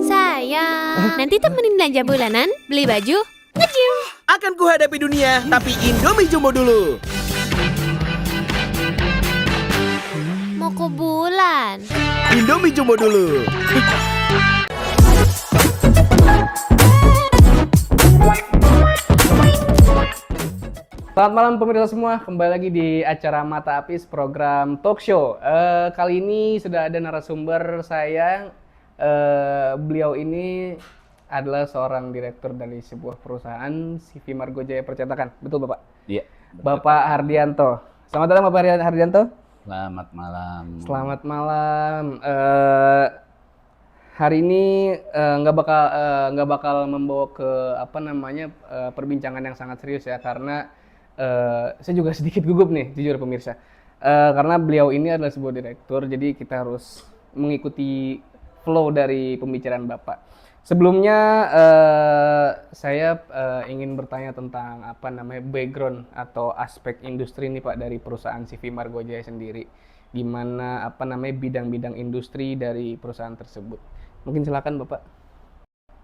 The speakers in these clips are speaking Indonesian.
Sayang, nanti temenin belanja bulanan, beli baju, nge-gym. Akan kuhadapi dunia, tapi Indomie Jumbo dulu. Mau ke bulan. Indomie Jumbo dulu. Selamat malam pemirsa semua, kembali lagi di acara Mata Apis program talk show. Kali ini sudah ada narasumber saya. Beliau ini adalah seorang direktur dari sebuah perusahaan CV Margo Jaya Percetakan. Betul Bapak? Iya. Bapak Hardianto. Selamat datang Bapak Hardianto. Selamat malam. Selamat malam. Hari ini nggak bakal membawa ke perbincangan yang sangat serius ya, karena saya juga sedikit gugup nih, jujur pemirsa. Karena beliau ini adalah sebuah direktur, jadi kita harus mengikuti flow dari pembicaraan Bapak. Sebelumnya saya ingin bertanya tentang background atau aspek industri nih Pak dari perusahaan CV Margo Jaya sendiri. Gimana bidang-bidang industri dari perusahaan tersebut. Mungkin silakan Bapak.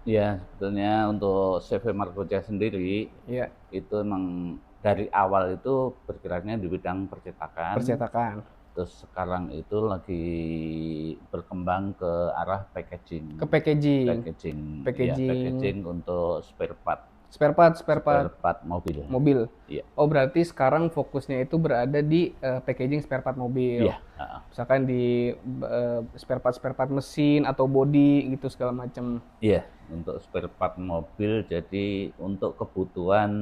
Ya, sebetulnya untuk CV Margo Jaya sendiri, ya, itu emang dari awal itu bergeraknya di bidang percetakan. Terus sekarang itu lagi berkembang ke arah packaging. Ke packaging. Ya, packaging untuk spare part mobil. Iya. Oh, berarti sekarang fokusnya itu berada di packaging spare part mobil. Iya. Misalkan di spare part mesin atau body gitu segala macam. Iya, untuk spare part mobil, jadi untuk kebutuhan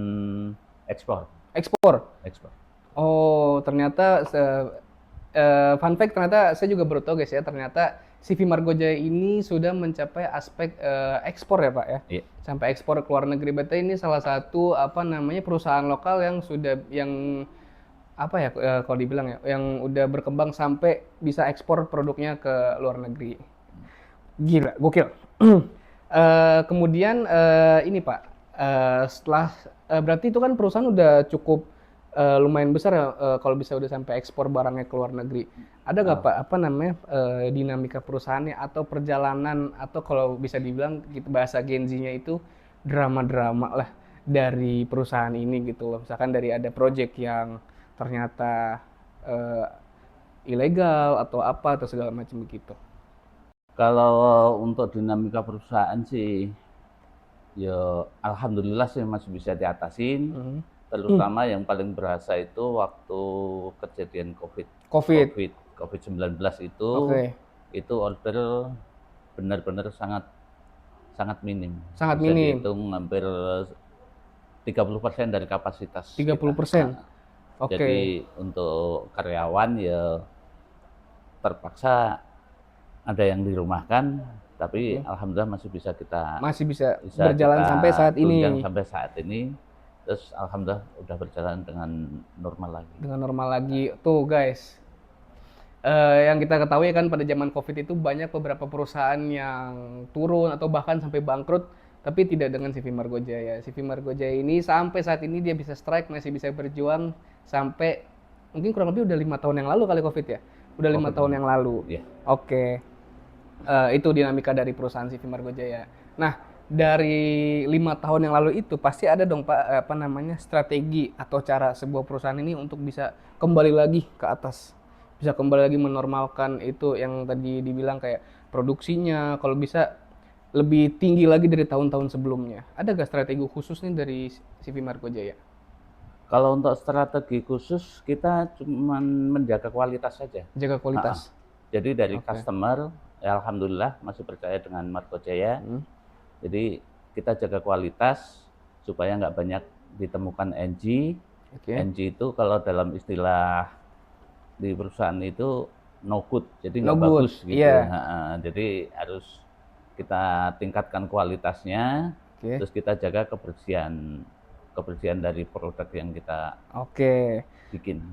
ekspor. Oh, ternyata fun fact, ternyata saya juga baru tahu guys ya, ternyata CV Margo Jaya ini sudah mencapai aspek ekspor ya Pak ya. Iya. Sampai ekspor ke luar negeri. Berarti ini salah satu perusahaan lokal yang sudah kalau dibilang ya, yang udah berkembang sampai bisa ekspor produknya ke luar negeri. Gila, gokil. Kemudian ini Pak, setelah berarti itu kan perusahaan udah cukup lumayan besar ya, kalau bisa udah sampai ekspor barangnya ke luar negeri. Ada nggak Pak dinamika perusahaannya atau perjalanan, atau kalau bisa dibilang gitu bahasa Gen Z-nya itu drama-drama lah dari perusahaan ini gitu loh. Misalkan dari ada project yang ternyata ilegal atau apa atau segala macam begitu. Kalau untuk dinamika perusahaan sih, ya alhamdulillah sih masih bisa diatasin. Terutama yang paling berasa itu waktu kejadian COVID-19 itu, itu order benar-benar sangat minim. Sangat bisa minim. dihitung hampir 30% dari kapasitas. 30%. Jadi untuk karyawan ya terpaksa ada yang dirumahkan, tapi alhamdulillah masih bisa berjalan sampai saat ini. Terus alhamdulillah udah berjalan dengan normal lagi. Tuh guys, yang kita ketahui kan pada zaman COVID itu banyak beberapa perusahaan yang turun atau bahkan sampai bangkrut, tapi tidak dengan CV Margo Jaya. CV Margo Jaya ini sampai saat ini dia bisa strike, masih bisa berjuang sampai mungkin kurang lebih udah 5 tahun yang lalu kali COVID ya. Udah 5 tahun yang lalu. Yeah. Oke. Itu dinamika dari perusahaan CV Margo Jaya. Nah, dari 5 tahun yang lalu itu pasti ada dong Pak strategi atau cara sebuah perusahaan ini untuk bisa kembali lagi ke atas, bisa kembali lagi menormalkan itu yang tadi dibilang kayak produksinya kalau bisa lebih tinggi lagi dari tahun-tahun sebelumnya. Ada gak strategi khusus nih dari CV Margo Jaya? Kalau untuk strategi khusus, kita cuma menjaga kualitas saja. Jaga kualitas. Jadi dari customer, ya alhamdulillah masih percaya dengan Margo Jaya. Jadi kita jaga kualitas supaya nggak banyak ditemukan NG. NG itu kalau dalam istilah di perusahaan itu no good, jadi nggak bagus gitu. Yeah. Jadi harus kita tingkatkan kualitasnya, terus kita jaga kebersihan dari produk yang kita bikin.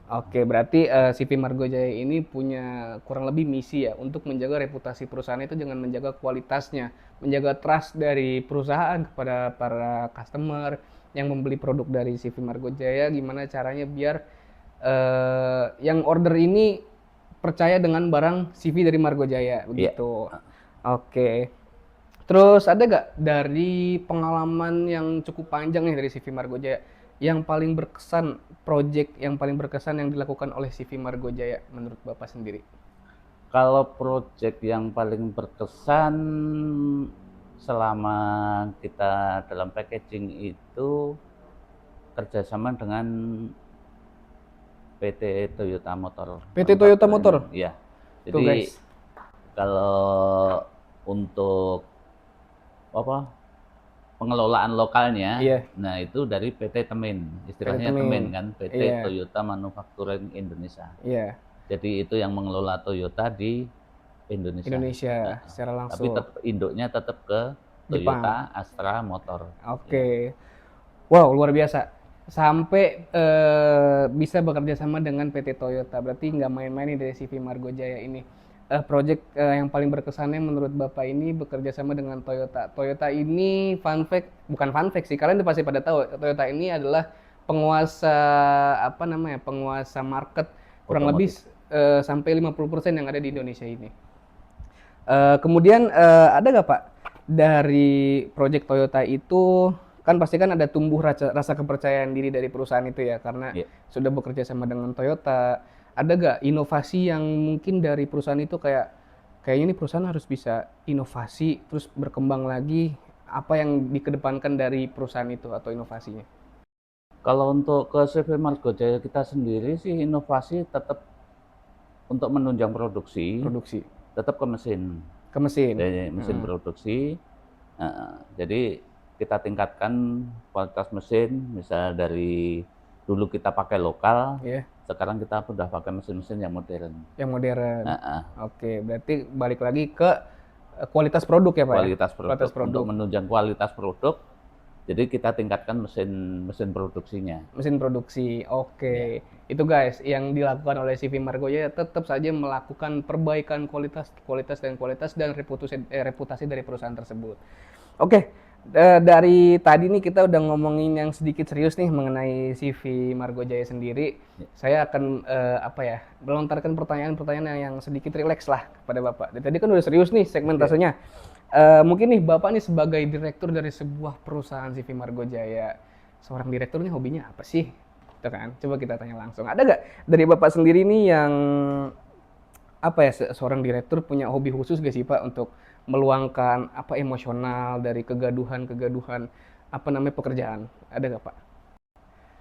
Oke, berarti CV Margo Jaya ini punya kurang lebih misi ya untuk menjaga reputasi perusahaan itu dengan menjaga kualitasnya, menjaga trust dari perusahaan kepada para customer yang membeli produk dari CV Margo Jaya. Gimana caranya biar yang order ini percaya dengan barang CV dari Margo Jaya begitu. Oke. Terus ada gak dari pengalaman yang cukup panjang nih dari CV Margo Jaya yang paling berkesan, project yang paling berkesan yang dilakukan oleh CV Margo Jaya menurut Bapak sendiri? Kalau proyek yang paling berkesan selama kita dalam packaging itu kerjasama dengan PT Toyota Motor. PT Toyota Motor? Iya. Tuh Jadi guys. kalau untuk apa pengelolaan lokalnya, Iya. nah itu dari PT Temin, istilahnya Temin. Temin kan, PT Iya. Toyota Manufacturing Indonesia. Iya. Jadi itu yang mengelola Toyota di Indonesia. Indonesia Nah, secara tapi langsung. induknya tetap ke Jepang. Toyota Astra Motor. Oke. Wow, luar biasa. Sampai bisa bekerja sama dengan PT Toyota. Berarti nggak main-main nih dari CV Margo Jaya ini. Project yang paling berkesannya menurut Bapak ini bekerja sama dengan Toyota. Toyota ini fun fact, bukan fun fact sih, kalian pasti pada tahu. Toyota ini adalah penguasa apa namanya? Penguasa market kurang lebih sampai 50% yang ada di Indonesia ini. Kemudian ada nggak Pak dari project Toyota itu kan pasti kan ada tumbuh rasa kepercayaan diri dari perusahaan itu ya karena sudah bekerja sama dengan Toyota. Ada nggak inovasi yang mungkin dari perusahaan itu kayaknya ini perusahaan harus bisa inovasi terus berkembang lagi, apa yang dikedepankan dari perusahaan itu atau inovasinya? Kalau untuk ke CV Margo Jaya kita sendiri sih inovasi tetap untuk menunjang produksi. Tetap ke mesin. Ke mesin. Dari mesin produksi. Jadi kita tingkatkan kualitas mesin, misalnya dari dulu kita pakai lokal, sekarang kita sudah pakai mesin-mesin yang modern. Yang modern. Oke, berarti balik lagi ke kualitas produk ya Pak? Kualitas produk. Untuk menunjang kualitas produk, jadi kita tingkatkan mesin produksinya. Mesin produksi, oke. Itu guys, yang dilakukan oleh CV Margo Jaya tetap saja melakukan perbaikan kualitas dan reputasi dari perusahaan tersebut. Oke, dari tadi nih kita udah ngomongin yang sedikit serius nih mengenai CV Margo Jaya sendiri. Saya akan melontarkan pertanyaan-pertanyaan yang sedikit rileks lah kepada Bapak. Dari tadi kan udah serius nih segmentasenya. Mungkin nih Bapak nih sebagai direktur dari sebuah perusahaan CV Margo Jaya, seorang direktur nih hobinya apa sih? Itu kan, coba kita tanya langsung. Ada nggak dari Bapak sendiri nih yang seorang direktur punya hobi khusus gak sih Pak untuk meluangkan emosional dari kegaduhan pekerjaan? Ada nggak Pak?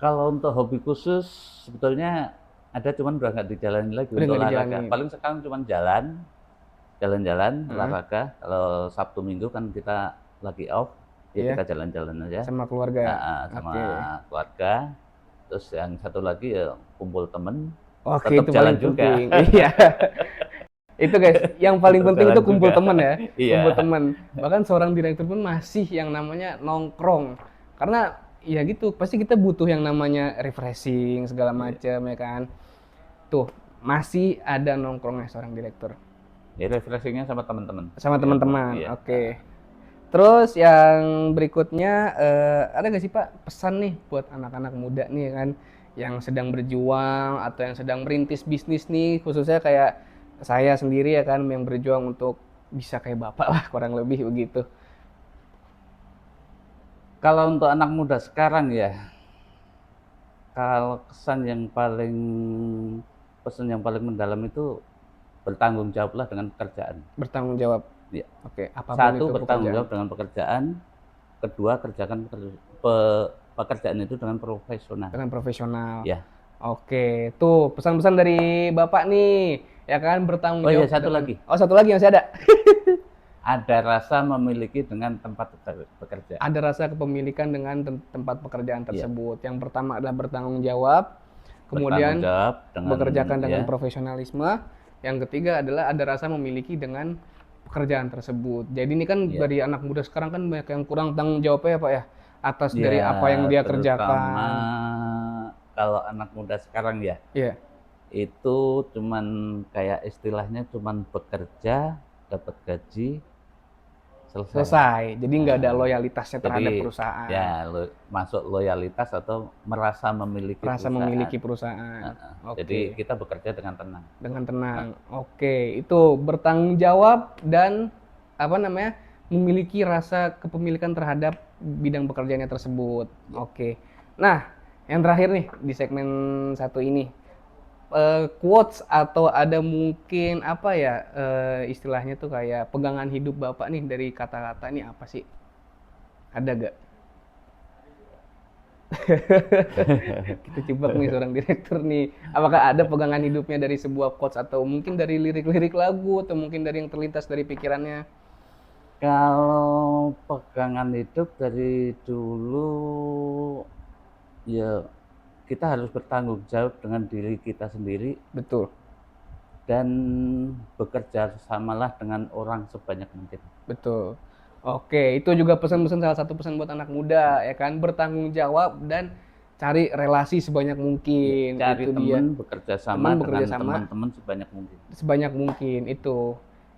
Kalau untuk hobi khusus sebetulnya ada, cuman udah nggak dijalani lagi untuk olahraga. Paling sekarang cuman jalan-jalan olahraga. Kalau Sabtu Minggu kan kita lagi off, kita jalan-jalan aja sama keluarga. Keluarga. Terus yang satu lagi ya kumpul temen. Oke, itu jalan juga. Iya. Itu guys, yang paling penting itu kumpul teman ya. Kumpul teman. Bahkan seorang direktur pun masih yang namanya nongkrong. Karena ya gitu, pasti kita butuh yang namanya refreshing segala macam ya kan. Tuh, masih ada nongkrongnya seorang direktur. Ya refreshingnya sama teman-teman. Sama teman-teman. Oke. Terus yang berikutnya ada nggak sih Pak pesan nih buat anak-anak muda nih kan yang sedang berjuang atau yang sedang merintis bisnis nih, khususnya kayak saya sendiri ya kan yang berjuang untuk bisa kayak Bapak lah kurang lebih begitu. Kalau untuk anak muda sekarang ya, kalau pesan yang paling mendalam itu bertanggung jawablah dengan pekerjaan. Bertanggung jawab. Ya. Oke. Satu, bertanggung jawab dengan pekerjaan. Kedua, kerjakan pekerjaan itu dengan profesional. Dengan profesional. Ya. Oke, tuh pesan-pesan dari Bapak nih, ya kan bertanggung jawab. Oh iya, satu lagi. Oh, satu lagi masih ada. Ada rasa memiliki dengan tempat bekerja. Ada rasa kepemilikan dengan tempat pekerjaan tersebut. Yang pertama adalah bertanggung jawab, kemudian bekerjakan dengan profesionalisme. Yang ketiga adalah ada rasa memiliki dengan pekerjaan tersebut. Jadi ini kan dari anak muda sekarang kan banyak yang kurang tanggung jawabnya ya Pak ya, atas dari apa yang dia kerjakan. Kalau anak muda sekarang ya, itu cuman kayak istilahnya cuman bekerja, dapat gaji, selesai. Jadi nggak ada loyalitasnya terhadap perusahaan. Ya, masuk loyalitas atau merasa memiliki perusahaan. Jadi kita bekerja dengan tenang. Dengan tenang. Oke, itu bertanggung jawab dan apa namanya memiliki rasa kepemilikan terhadap bidang pekerjaannya tersebut. Oke. Nah, yang terakhir nih di segmen satu ini, quotes atau ada mungkin apa ya istilahnya tuh kayak pegangan hidup Bapak nih dari kata-kata ini apa sih? Ada gak? Kita coba nih seorang direktur nih, apakah ada pegangan hidupnya dari sebuah quotes atau mungkin dari lirik-lirik lagu atau mungkin dari yang terlintas dari pikirannya? Kalau pegangan hidup dari dulu, ya kita harus bertanggung jawab dengan diri kita sendiri Betul, dan bekerja samalah dengan orang sebanyak mungkin. betul. Oke, itu juga pesan-pesan salah satu pesan buat anak muda ya kan, bertanggung jawab dan cari relasi sebanyak mungkin. Cari Itu dia. teman, bekerja sama Teman bekerja dengan sama. teman-teman sebanyak mungkin. Sebanyak mungkin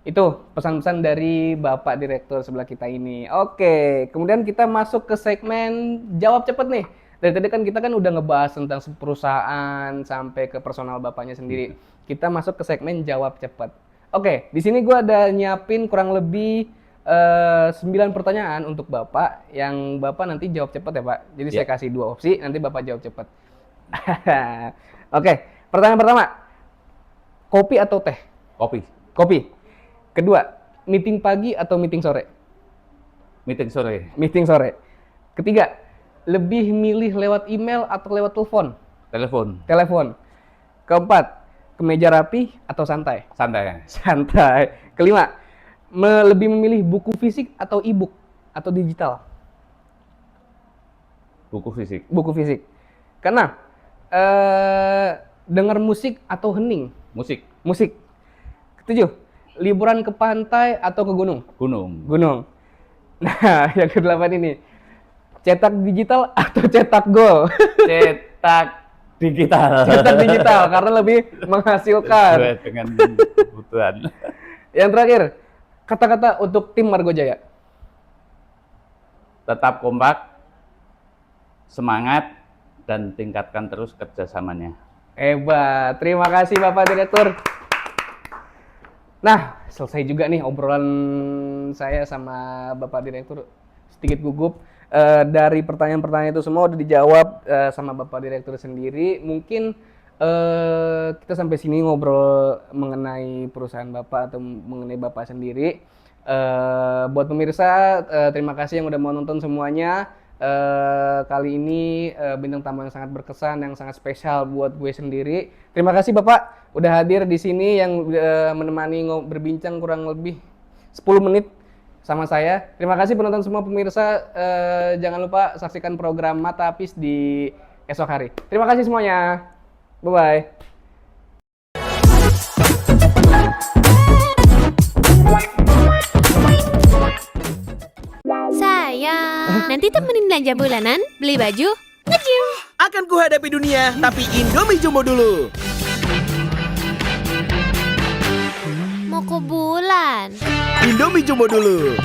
itu pesan-pesan dari Bapak Direktur sebelah kita ini. Oke, kemudian kita masuk ke segmen jawab cepet nih. Dari tadi kan kita kan udah ngebahas tentang perusahaan sampai ke personal Bapaknya sendiri. Kita masuk ke segmen jawab cepet. Oke, di sini gue ada nyiapin kurang lebih 9 pertanyaan untuk Bapak yang Bapak nanti jawab cepet ya Pak. Jadi saya kasih 2 opsi, nanti Bapak jawab cepet. Oke, pertanyaan pertama. Kopi atau teh? Kopi, Kopi. Kedua, meeting pagi atau meeting sore? meeting sore, Meeting sore. Ketiga, lebih milih lewat email atau lewat telepon? telepon, Telepon. Keempat, kemeja rapi atau santai? santai, Santai. Kelima, lebih memilih buku fisik atau e-book atau digital? buku fisik, Buku fisik. Keenam, dengar musik atau hening? musik, Musik. Ketujuh, liburan ke pantai atau ke gunung? gunung, Gunung. Nah, yang ke-8 ini. Cetak digital atau cetak gol? cetak digital, Cetak digital karena lebih menghasilkan. sesuai dengan kebutuhan. Yang terakhir, kata-kata untuk tim Margo Jaya. Tetap kompak, semangat, dan tingkatkan terus kerjasamanya. Hebat. Terima kasih Bapak Direktur. Nah, selesai juga nih obrolan saya sama Bapak Direktur. Sedikit gugup. Dari pertanyaan-pertanyaan itu semua udah dijawab sama Bapak Direktur sendiri. Mungkin kita sampai sini ngobrol mengenai perusahaan Bapak atau mengenai Bapak sendiri. Buat pemirsa, terima kasih yang udah mau nonton semuanya. Kali ini bintang tamu yang sangat berkesan, yang sangat spesial buat gue sendiri. Terima kasih Bapak udah hadir di sini yang menemani berbincang kurang lebih 10 menit sama saya. Terima kasih penonton semua pemirsa. Jangan lupa saksikan program Mata Apis di esok hari. Terima kasih semuanya. Bye-bye. Sayang, nanti temenin belanja bulanan, beli baju, nge-gym. Akan kuhadapi dunia, tapi Indomie Jumbo dulu. Mau ke bulan. Indomie Jumbo dulu.